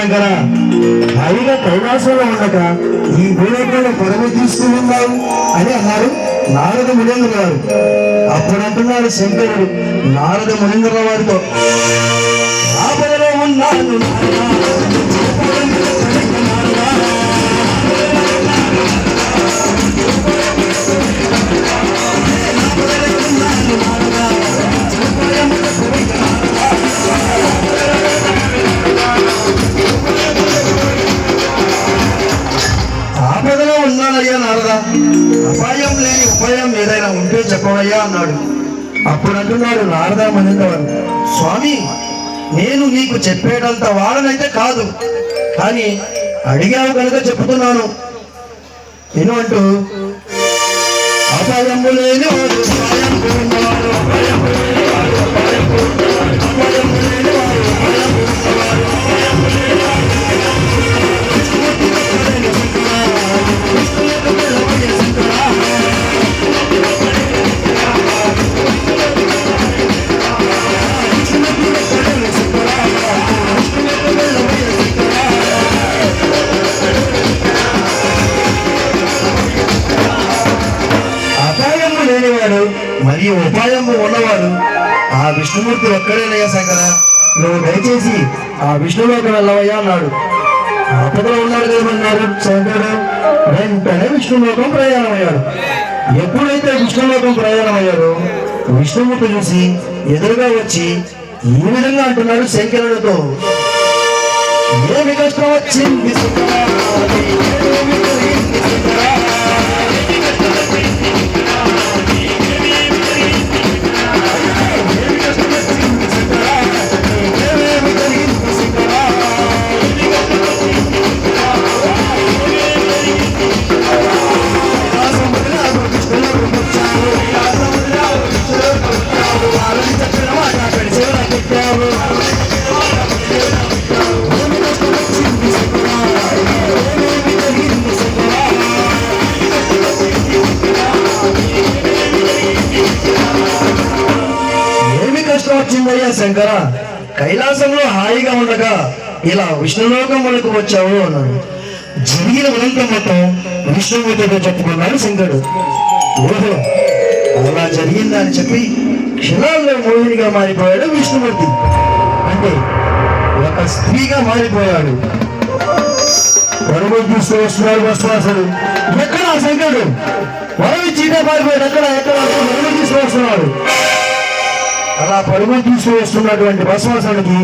శంకర, హాయిగా కైలాసంలో ఉండక ఈ భూలోకంలో పదవి తీసుకున్నావు అని అన్నారు నారద మునీంద్ర గారు. అప్పుడు అంటున్నారు శంకరుడు నారద మునీంద్ర వారితో, ఆపదలో ఉన్నాను ఆపదలో ఉన్నానయ్యా నారద, అపాయం లేని ఉపాయం ఏదైనా ఉంటే చెప్పవయ్యా అన్నాడు. అప్పుడు అంటున్నాడు నారద మునీంద్రవారు, స్వామి నేను నీకు చెప్పేటంత వాడనైతే కాదు, కానీ అడిగావు కనుక చెప్తున్నాను నేను అంటూ, అపాయము లేని వాడు అపాయము ఉన్నవాడు, అపాయము లేని వాడు అపాయము ఉన్నవాడు, అపాయము లేని వాడు అపాయము ఉన్నవాడు, అపాయము లేని వాడు మరియు ఉపాయము ఉన్నవాడు ఆ విష్ణుమూర్తి ఒక్కడేనయ్యా శంకర, నువ్వు దయచేసి ఆ విష్ణులోకి వెళ్ళవయ్యా అన్నాడు. ఆపదలో ఉన్నాడు కదమన్నారు శంకరుడు. వెంటనే విష్ణులోకం ప్రయాణమయ్యాడు. ఎప్పుడైతే విష్ణులోకం ప్రయాణమయ్యాడో విష్ణుమూర్తి చూసి ఎదురుగా వచ్చి ఈ విధంగా అంటున్నాడు శంకరుడితో, ఏమి కష్టం వచ్చింది వచ్చిందయ్యా శంకర, కైలాసంలో హాయిగా ఉండగా ఇలా విష్ణులోకం మనకు వచ్చావు అన్నాడు. జరిగిన ఉదంతం మొత్తం విష్ణుమూర్తితో చెప్పుకున్నాడు శంకరుడు. ఓహో అలా జరిగిందా అని చెప్పి క్షణాల్లో మోహినిగా మారిపోయాడు విష్ణుమూర్తి. అంటే ఒక స్త్రీగా మారిపోయాడు. పరుగులు చూస్తూ వస్తున్నాడు భస్మాసుడు. ఎక్కడ శంకరుడు వరవి చీటే పారిపోయాడు. ఎక్కడ పరుగులు తీసుకు వస్తున్నాడు. అలా పరుగులు తీసుకు వస్తున్నటువంటి భస్మాసుడికి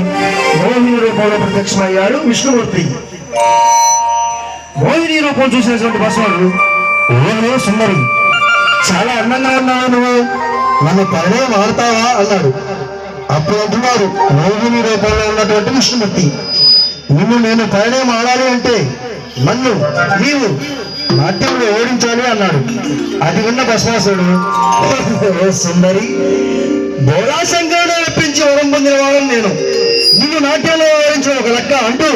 మోహిని రూపంలో ప్రత్యక్షమయ్యాడు విష్ణుమూర్తి. మోహిని రూపం చూసినటువంటి భస్మాసుడు, ఓహో సుందరి, చాలా అందంగా ఉన్నావు, నువ్వు నన్ను పరిణయం ఆడతావా అన్నాడు. అప్పుడు అంటున్నారు మోహిని రూపంలో ఉన్నటువంటి విష్ణుమూర్తి, నిన్ను నేను పరిణయం ఆడాలి అంటే నన్ను నీవు నాట్యంలో ఓడించాలి అన్నాడు. అది ఉన్న భస్మాసుడు, ఓ సుందరి, బోళాశంకరుడు మెప్పించి వరం పొందిన వాడని నేను, నిన్ను నాట్యంలో ఓడించడం ఒక లెక్క అంటూ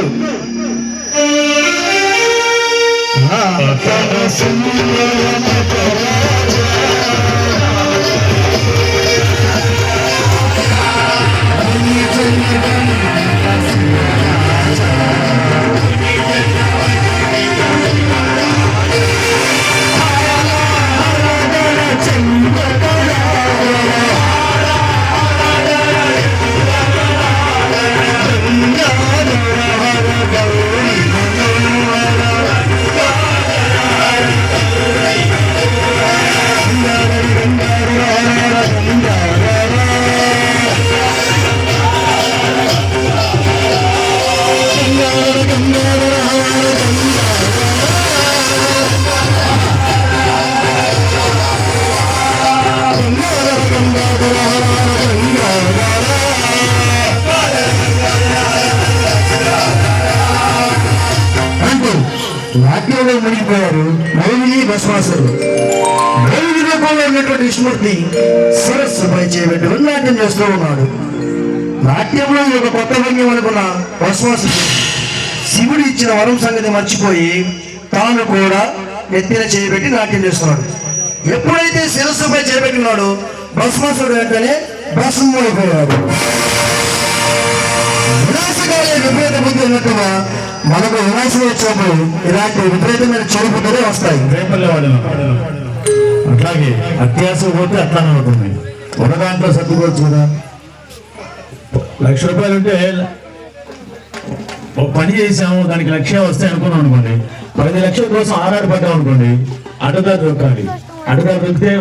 నాట్యంలో మునిగిపోయారు మోహిని భస్మాసురు. మోహిని రూపంలో ఉన్నటువంటి విష్ణుమూర్తి సరస్సుపై చేపెట్టుకుని నాట్యం చేస్తూ ఉన్నాడు. నాట్యంలో ఒక కొత్త భంగ్యం అనుకున్న భస్మాసుడు శివుడు ఇచ్చిన వరం సంగతి మర్చిపోయి తాను కూడా నెత్తిన చేయబెట్టి నాట్యం చేస్తున్నాడు. ఎప్పుడైతే శిరస్సుపై చేపెట్టుకున్నాడో భస్మాసుడు వెంటనే భస్మమైపోయాడు. వినాశకాలే విపరీత బుద్ధి అయినట్టుగా మనకు వినాశం వచ్చినప్పుడు ఇలాంటి విపరీతమైన చెడు బుద్ధులే వస్తాయి. రేపల్లె వాడిన అట్లాగే అత్యాశ పోతే అట్లానే అవుతుంది. ఒక దాంట్లో సర్దుకోవచ్చు కదా. ₹1,00,000 ఉంటే ఒక పని చేసాము, దానికి 1,00,000 వస్తాయి అనుకున్నాం అనుకోండి, 10 లక్షల కోసం ఆరాటపడ్డాం అనుకోండి, అడ్డదారి దొరకాలి. అడ్డదారి దొరికితే